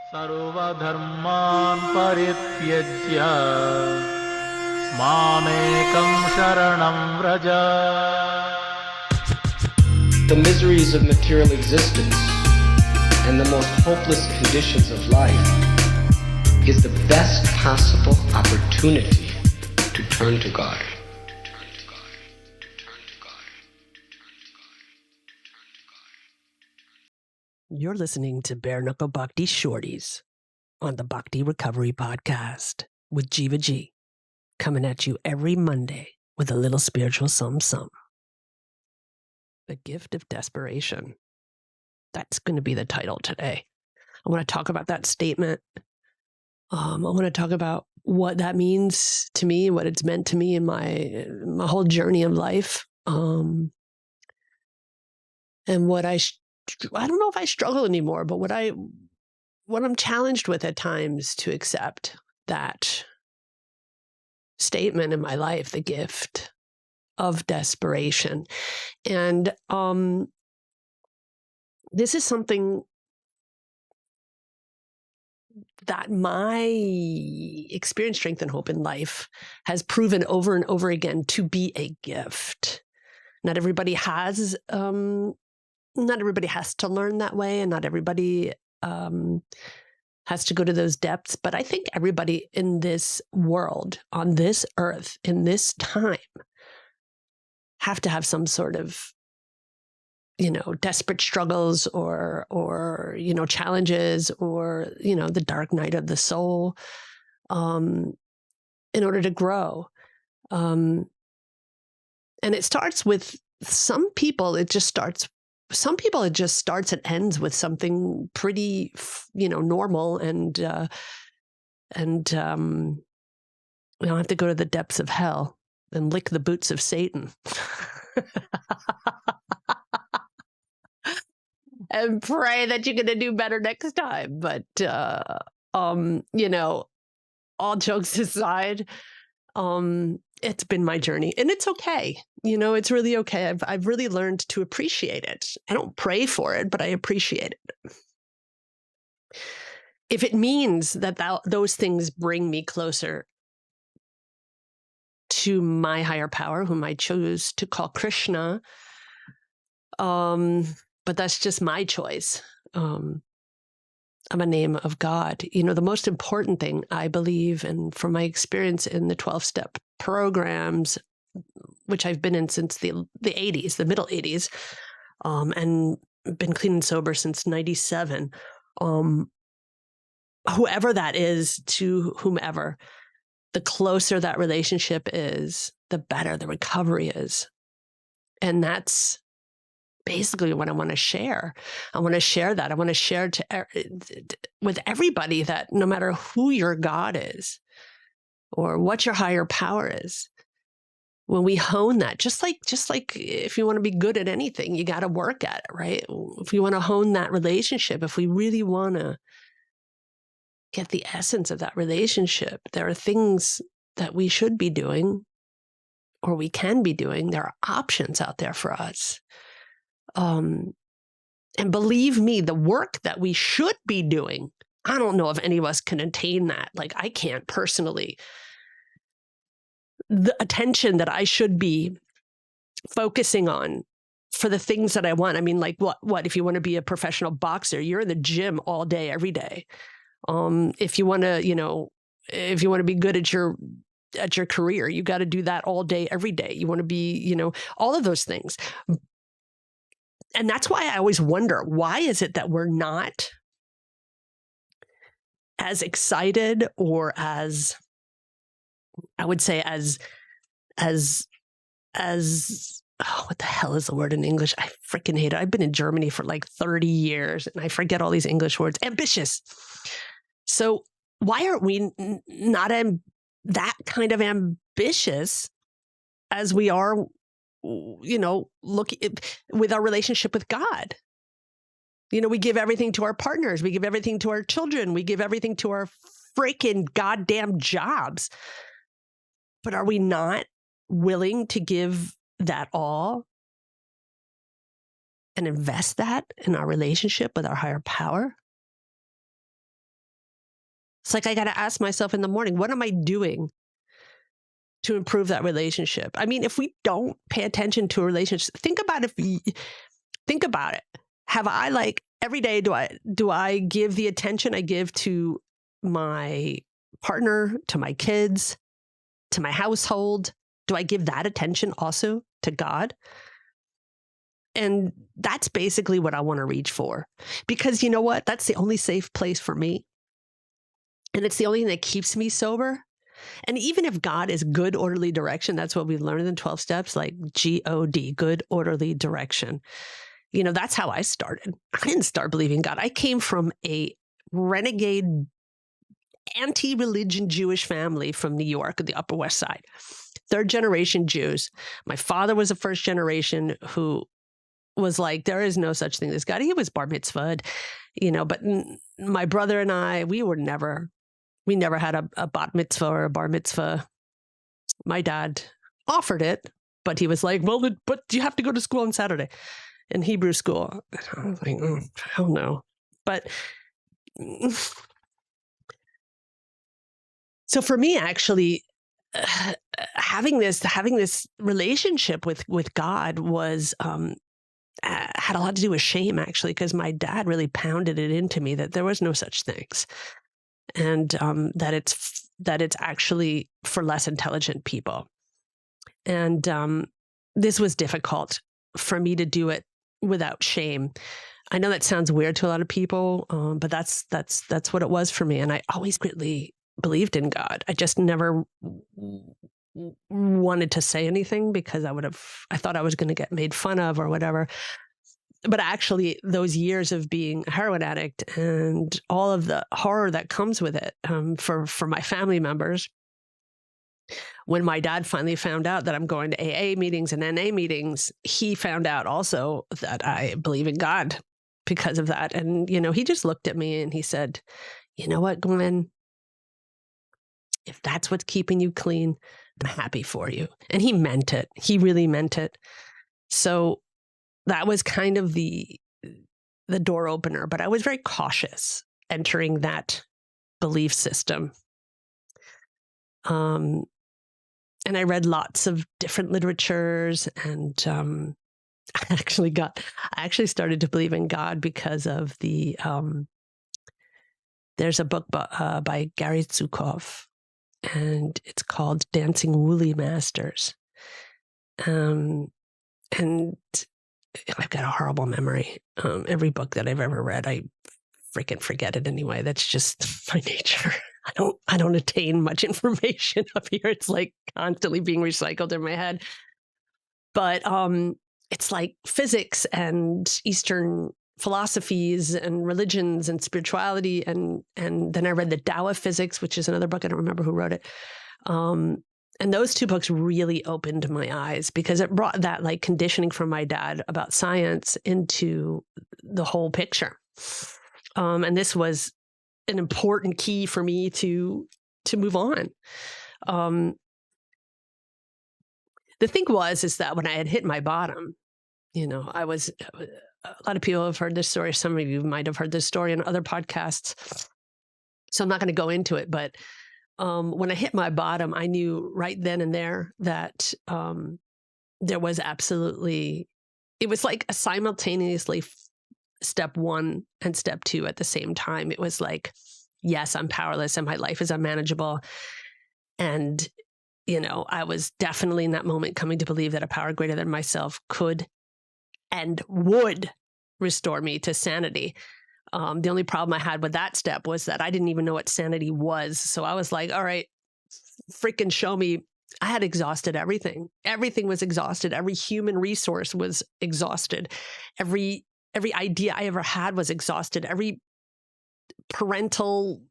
सर्वधर्मान् परित्यज्य मामेकं शरणं Vraj. The miseries of material existence and the most hopeless conditions of life is the best possible opportunity to turn to God. You're listening to Bare Knuckle Bhakti Shorties on the Bhakti Recovery Podcast with Jiva G, coming at you every Monday with a little spiritual something. The gift of desperation. That's going to be the title today. I want to talk about that statement. I want to talk about what that means to me, what it's meant to me in my whole journey of life, and what I don't know if I struggle anymore, but what I'm challenged with at times to accept that statement in my life, the gift of desperation. And this is something that my experience, strength, and hope in life has proven over and over again to be a gift. Not everybody has to learn that way, and not everybody has to go to those depths. But I think everybody in this world, on this earth, in this time, have to have some sort of, desperate struggles or challenges or, the dark night of the soul, in order to grow. And it starts with some people, it just starts and ends with something pretty, normal. And we don't have to go to the depths of hell and lick the boots of Satan. And pray that you're going to do better next time. But, all jokes aside, it's been my journey, and it's okay. It's really okay. I've really learned to appreciate it. I don't pray for it, but I appreciate it. If it means that those things bring me closer to my higher power, whom I chose to call Krishna, but that's just my choice. I'm a name of God. The most important thing, I believe, and from my experience in the 12-step programs, which I've been in since the 80s, the middle 80s, and been clean and sober since 97, whoever that is to whomever, the closer that relationship is, the better the recovery is. And that's basically what I want to share. I want to share that. I want to share with everybody that no matter who your God is or what your higher power is, when we hone that, just like if you want to be good at anything, you got to work at it, right? If you want to hone that relationship, if we really want to get the essence of that relationship, there are things that we should be doing or we can be doing. There are options out there for us. And believe me, the work that we should be doing, I don't know if any of us can attain that. Like, I can't personally. The attention that I should be focusing on for the things that I want. I mean, like what if you want to be a professional boxer, you're in the gym all day, every day. If you want to be good at your career, you got to do that all day, every day. You want to be, all of those things. And that's why I always wonder, why is it that we're not as excited or as, I would say, as what the hell is the word in English? I freaking hate it. I've been in Germany for like 30 years and I forget all these English words. Ambitious. So why aren't we not that kind of ambitious as we are, look with our relationship with God? We give everything to our partners. We give everything to our children. We give everything to our freaking goddamn jobs. But are we not willing to give that all and invest that in our relationship with our higher power? It's like I got to ask myself in the morning, what am I doing to improve that relationship? I mean, if we don't pay attention to a relationship, think about it. Have I, like, every day, do I give the attention I give to my partner, to my kids, to my household? Do I give that attention also to God? And that's basically what I want to reach for. Because you know what? That's the only safe place for me. And it's the only thing that keeps me sober. And even if God is good, orderly direction, that's what we learned in 12 steps, like GOD, good, orderly direction. You know, that's how I started. I didn't start believing God. I came from a renegade, anti-religion Jewish family from New York, the Upper West Side. Third generation Jews. My father was a first generation who was like, there is no such thing as God. He was bar mitzvahed, you know, but my brother and I, we never had a bat mitzvah or a bar mitzvah. My dad offered it, but he was like, well, but you have to go to school on Saturday, in Hebrew school. I was like, oh, hell no. But so for me, actually, having this relationship with God was had a lot to do with shame, actually, because my dad really pounded it into me that there was no such things, and that it's actually for less intelligent people. And this was difficult for me to do it without shame. I know that sounds weird to a lot of people, but that's what it was for me. And I always greatly believed in God. I just never wanted to say anything because I thought I was going to get made fun of or whatever. But actually, those years of being a heroin addict and all of the horror that comes with it for my family members, when my dad finally found out that I'm going to AA meetings and NA meetings, he found out also that I believe in God because of that. And, you know, he just looked at me and he said, you know what, Glenn, if that's what's keeping you clean, I'm happy for you. And he meant it. He really meant it. So that was kind of the door opener, but I was very cautious entering that belief system. And I read lots of different literatures, and I actually started to believe in God because of there's a book by Gary Zukov, and it's called Dancing Woolly Masters. And I've got a horrible memory. Every book that I've ever read, I freaking forget it anyway. That's just my nature. I don't attain much information up here. It's like constantly being recycled in my head. But it's like physics and Eastern philosophies and religions and spirituality. And then I read the Tao of Physics, which is another book. I don't remember who wrote it. And those two books really opened my eyes because it brought that like conditioning from my dad about science into the whole picture. And this was an important key for me to move on. The thing is that when I had hit my bottom, you know, a lot of people have heard this story. Some of you might have heard this story on other podcasts. So I'm not going to go into it, but when I hit my bottom, I knew right then and there that there was it was like a simultaneously step one and step two at the same time. It was like, yes, I'm powerless and my life is unmanageable. And, you know, I was definitely in that moment coming to believe that a power greater than myself could and would restore me to sanity. The only problem I had with that step was that I didn't even know what sanity was. So I was like, all right, freaking show me. I had exhausted everything. Everything was exhausted. Every human resource was exhausted. Every idea I ever had was exhausted. Every parental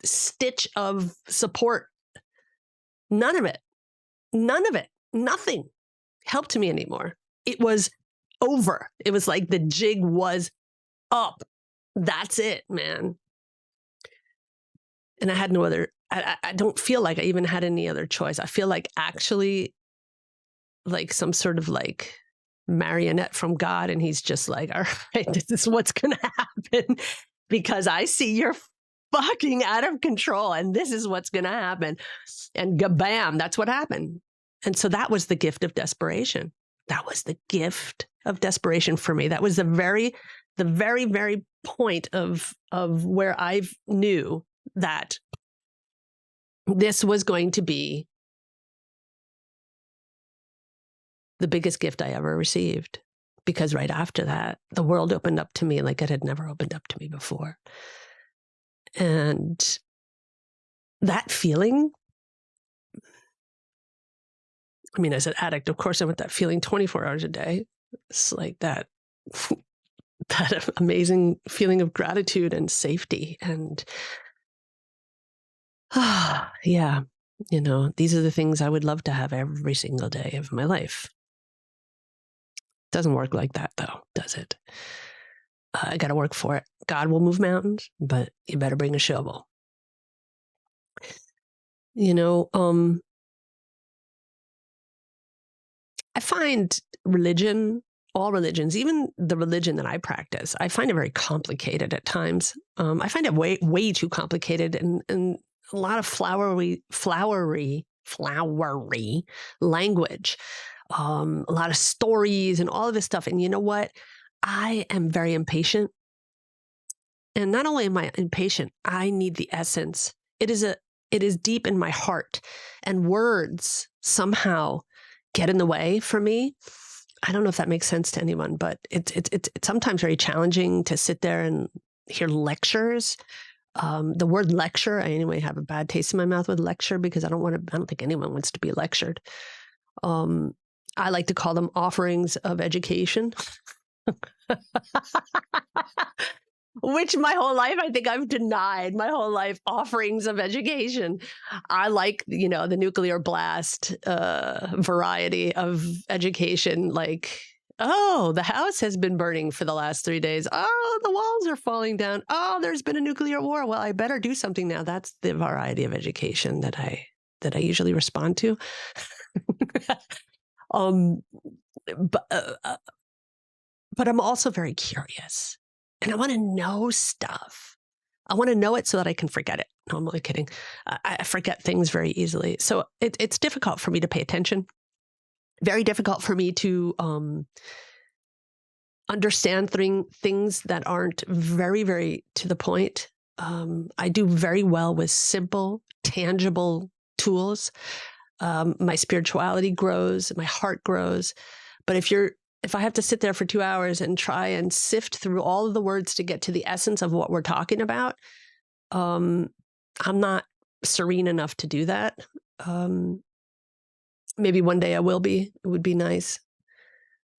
stitch of support, none of it, nothing helped me anymore. It was over. It was like the jig was up. That's it, man. And I had no other, I don't feel like I even had any other choice. I feel like actually like some sort of like marionette from God. And he's just like, all right, this is what's going to happen because I see fucking out of control. And this is what's going to happen. And bam, that's what happened. And so that was the gift of desperation. That was the gift of desperation for me. That was the very, very point of where I knew that this was going to be the biggest gift I ever received. Because right after that, the world opened up to me like it had never opened up to me before. And that feeling, I mean, as an addict, of course, I want that feeling 24 hours a day. It's like that amazing feeling of gratitude and safety. And yeah, these are the things I would love to have every single day of my life. Doesn't work like that, though, does it? I got to work for it. God will move mountains, but you better bring a shovel. I find religion, all religions, even the religion that I practice, I find it very complicated at times. I find it way too complicated and a lot of flowery language, a lot of stories and all of this stuff. And you know what? I am very impatient. And not only am I impatient, I need the essence. It is deep in my heart, and words somehow get in the way for me. I don't know if that makes sense to anyone, but it's sometimes very challenging to sit there and hear lectures. The word lecture, I anyway have a bad taste in my mouth with lecture because I don't think anyone wants to be lectured. I like to call them offerings of education. Which my whole life, I think I've denied my whole life offerings of education. I like, the nuclear blast variety of education. Like, oh, the house has been burning for the last 3 days. Oh, the walls are falling down. Oh, there's been a nuclear war. Well, I better do something now. That's the variety of education that I usually respond to. But I'm also very curious. And I want to know stuff. I want to know it so that I can forget it. No, I'm only kidding. I forget things very easily. So it's difficult for me to pay attention. Very difficult for me to understand things that aren't very, very to the point. I do very well with simple, tangible tools. My spirituality grows, my heart grows. But if I have to sit there for 2 hours and try and sift through all of the words to get to the essence of what we're talking about, I'm not serene enough to do that. Maybe one day I will be. It would be nice.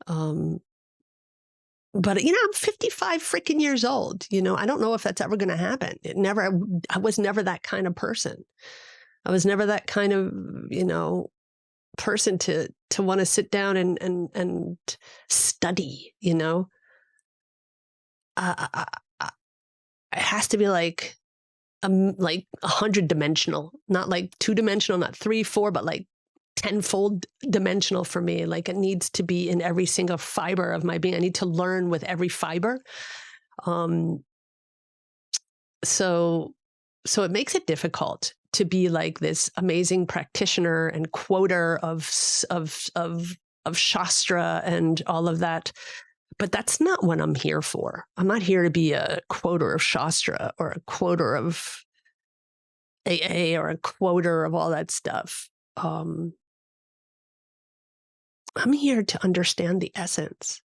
But, I'm 55 freaking years old. I don't know if that's ever going to happen. I was never that kind of person. I was never that kind of, person to want to sit down and study, it has to be like 100 dimensional, not like 2 dimensional, not 3, 4, but like 10-fold dimensional for me. Like it needs to be in every single fiber of my being. I need to learn with every fiber. So it makes it difficult to be like this amazing practitioner and quoter of Shastra and all of that. But that's not what I'm here for. I'm not here to be a quoter of Shastra or a quoter of AA or a quoter of all that stuff. I'm here to understand the essence.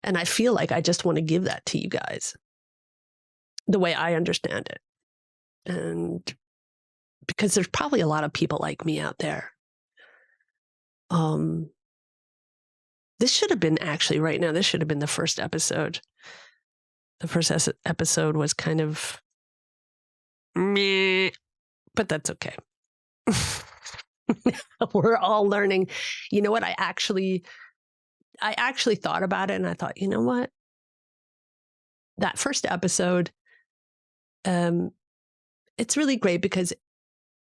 And I feel like I just want to give that to you guys the way I understand it. And because there's probably a lot of people like me out there. This should have been actually right now, this should have been the first episode. The first episode was kind of meh, but that's okay. We're all learning. You know what? I actually thought about it and I thought, you know what? That first episode, it's really great because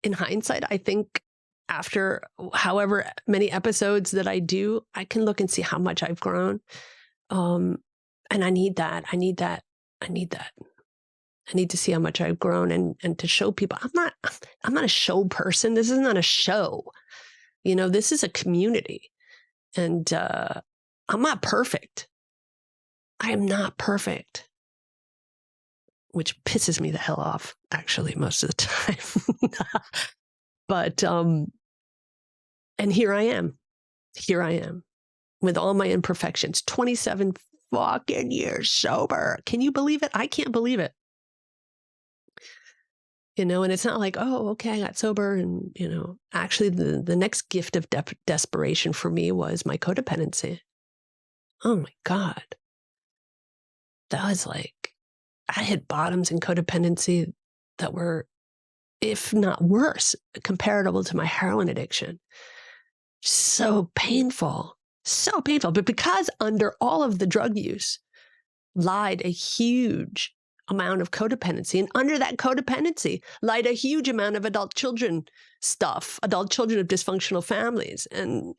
in hindsight, I think after however many episodes that I do, I can look and see how much I've grown. And I need that. I need to see how much I've grown and to show people I'm not a show person. This is not a show. This is a community. And I'm not perfect. I am not perfect. Which pisses me the hell off, actually, most of the time. But and here I am with all my imperfections, 27 fucking years sober. Can you believe it? I can't believe it. And it's not like, oh, okay, I got sober. And, actually the next gift of desperation for me was my codependency. Oh my God. That was like, I hit bottoms in codependency that were, if not worse, comparable to my heroin addiction. So painful. But because under all of the drug use lied a huge amount of codependency, and under that codependency lied a huge amount of adult children of dysfunctional families, and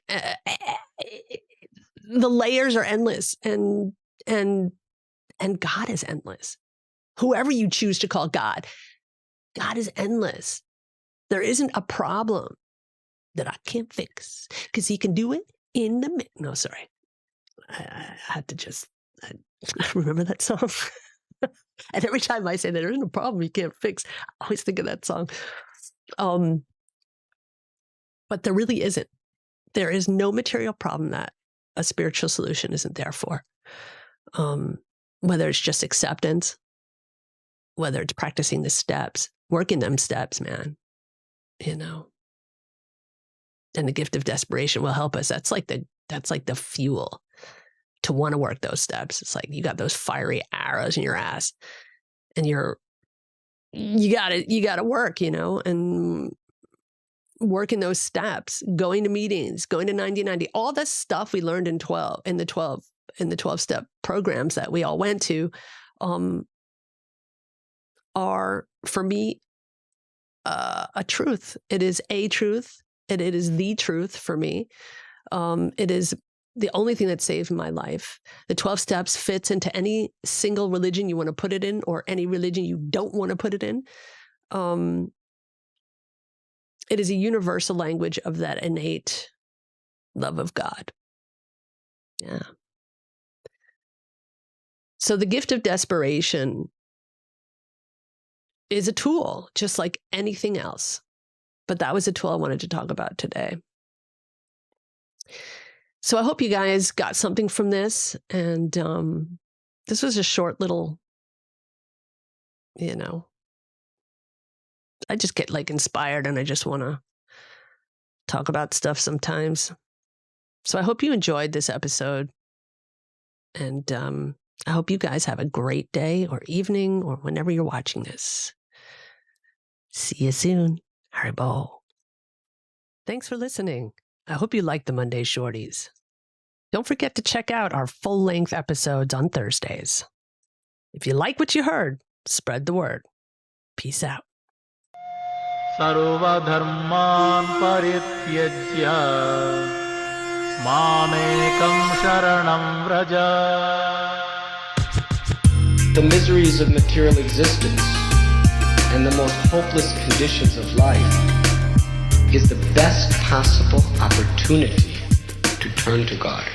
the layers are endless, and God is endless. Whoever you choose to call God is endless. There isn't a problem that I can't fix because he can do it in the no, sorry. I had to just remember that song. And every time I say that there isn't a problem you can't fix, I always think of that song. But there really isn't. There is no material problem that a spiritual solution isn't there for. Whether it's just acceptance, whether it's practicing the steps, working them steps, man, and the gift of desperation will help us. That's like the fuel to want to work those steps. It's like you got those fiery arrows in your ass, and you gotta work, and working those steps, going to meetings, going to 90-90, all this stuff we learned in the 12-step programs that we all went to, are for me a truth. It is a truth. It is the truth for me. It is the only thing that saved my life. The 12 steps fits into any single religion you want to put it in, or any religion you don't want to put it in. It is a universal language of that innate love of God. Yeah. So the gift of desperation is a tool, just like anything else. But that was a tool I wanted to talk about today. So I hope you guys got something from this. And this was a short little, I just get inspired and I just want to talk about stuff sometimes. So I hope you enjoyed this episode. And I hope you guys have a great day or evening or whenever you're watching this. See you soon. Haribo. Thanks for listening. I hope you liked the Monday Shorties. Don't forget to check out our full-length episodes on Thursdays. If you like what you heard, spread the word. Peace out. सर्वधर्मान् परित्यज्य मामेकं शरणं Vraj. The miseries of material existence and the most hopeless conditions of life is the best possible opportunity to turn to God.